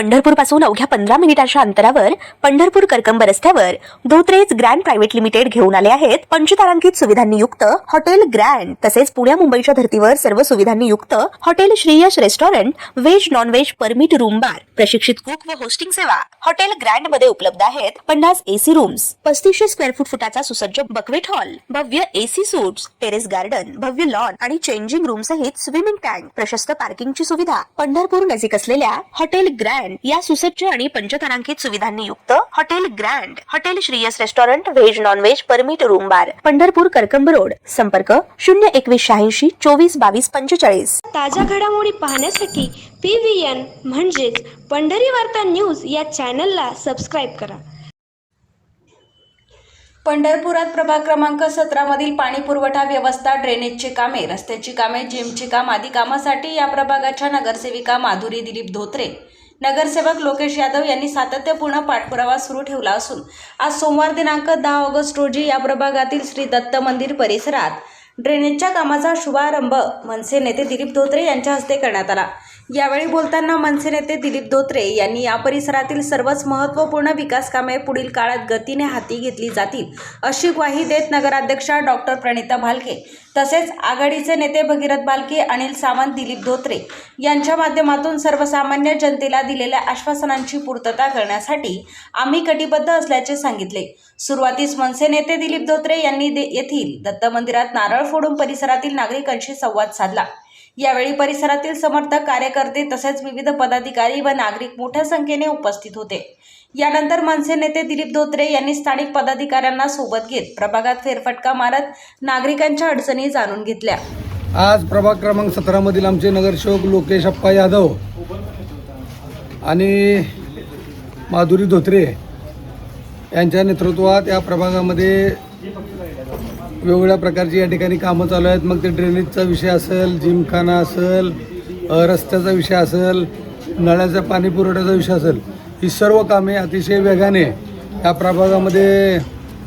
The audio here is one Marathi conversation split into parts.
पंढरपूर पासून अवघ्या 15 मिनिटांच्या अंतरावर पंढरपूर करकंब रस्त्यावर धोत्रेज ग्रँड प्रायव्हेट लिमिटेड घेऊन आले आहेत पंचतारांकित सुविधांनी युक्त हॉटेल ग्रँड। तसेच पुण्या मुंबईच्या धर्तीवर सर्व सुविधांनी युक्त hotel Shriyash restaurant, veg non veg permit room bar, प्रशिक्षित कुक व होस्टिंग सेवा हॉटेल ग्रँड मध्ये उपलब्ध आहेत। 50 एसी रूम्स, 3500 स्क्वेअर फुटाचा सुसज्ज बकवेट हॉल, भव्य एसी सूट्स, टेरेस गार्डन, भव्य लॉन आणि चेंजिंग रूम सहित स्विमिंग टँक, प्रशस्त पार्किंगची सुविधा। पंढरपूर नजीक असलेल्या हॉटेल ग्रँड या सुसज्ज आणि पंचतारांकित सुविधांनी युक्त hotel grand, hotel Shriyas restaurant, veg non veg permit room बार, पंढरपूर करकंब रोड। संपर्क 02186 24 22 45। ताज्या घडामोडी पाहण्यासाठी PVN म्हणजेच पंढरी वार्ता न्यूज या चॅनलला सबस्क्राईब करा। पंढरपुरात प्रभाग क्रमांक 17 मधील पाणी पुरवठा व्यवस्था, ड्रेनेजची कामे, रस्त्याची कामे, जिमची काम आदी कामासाठी या प्रभागाच्या नगरसेविका माधुरी दिलीप धोत्रे, नगरसेवक लोकेश यादव यांनी सातत्यपूर्ण पाठपुरावा सुरू ठेवला असून आज सोमवार दिनांक 10 ऑगस्ट रोजी या प्रभागातील श्री दत्त मंदिर परिसरात ड्रेनेजच्या कामाचा शुभारंभ मनसे नेते दिलीप धोत्रे यांच्या हस्ते करण्यात आला। यावेळी बोलताना मनसे नेते दिलीप धोत्रे यांनी या परिसरातील सर्वच महत्त्वपूर्ण विकास कामे पुढील काळात गतीने हाती घेतली जातील अशी ग्वाही देत नगराध्यक्षा डॉक्टर प्रणिता भालके तसेच आघाडीचे नेते भगीरथ भालके, अनिल सावंत, दिलीप धोत्रे यांच्या माध्यमातून सर्वसामान्य जनतेला दिलेल्या आश्वासनांची पूर्तता करण्यासाठी आम्ही कटिबद्ध असल्याचे सांगितले। सुरुवातीस मनसे नेते दिलीप धोत्रे यांनी येथील दत्त मंदिरात नारळ फोडून परिसरातील नागरिकांशी संवाद साधला। यावेळी परिसरातील समर्थक, कार्यकर्ते तसेच विविध पदाधिकारी व नागरिक मोठ्या संख्येने उपस्थित होते। यानंतर मनसे नेते दिलीप धोत्रे यांनी स्थानिक पदाधिकाऱ्यांना सोबत घेत प्रभागात फेरफटका मारत नागरिकांच्या अडचणी जाणून घेतल्या। आज प्रभाग क्रमांक 17 मधील आमचे नगरसेवक लोकेश अप्पा यादव आणि माधुरी धोत्रे यांच्या नेतृत्वात या प्रभागामध्ये वेगवेगळ्या प्रकारची या ठिकाणी कामं चालू आहेत। मग ते ड्रेनेजचा विषय असेल, जिमखाना असेल, रस्त्याचा विषय असेल, नळाचा पाणी पुरवठ्याचा विषय असेल, ही सर्व कामे अतिशय वेगाने या प्रभागामध्ये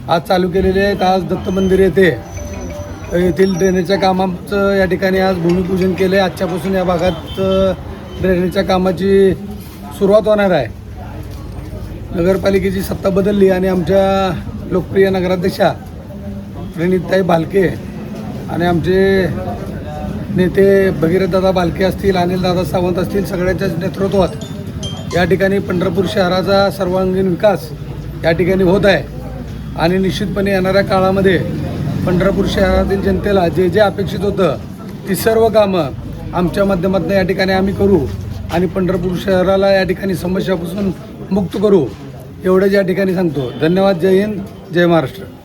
आज चालू केलेली आहेत। आज दत्त मंदिर येथील ड्रेनेजच्या कामाचं या ठिकाणी आज भूमिपूजन केले। आजच्यापासून या भागात ड्रेनेजच्या कामाची सुरुवात होणार आहे। नगरपालिकेची सत्ता बदलली आणि आमच्या लोकप्रिय नगराध्यक्षा प्रणिताई भालके आणि आमचे नेते भगीरथदादा भालके असतील, अनिलदादा सावंत असतील, सगळ्यांच्याच नेतृत्वात या ठिकाणी पंढरपूर शहराचा सर्वांगीण विकास या ठिकाणी होत आहे आणि निश्चितपणे येणाऱ्या काळामध्ये पंढरपूर शहरातील जनतेला जे जे अपेक्षित होतं ती सर्व कामं आमच्या माध्यमातून या ठिकाणी आम्ही करू आणि पंढरपूर शहराला या ठिकाणी समस्यापासून मुक्त करू एवढंच या ठिकाणी सांगतो। धन्यवाद। जय हिंद, जय महाराष्ट्र।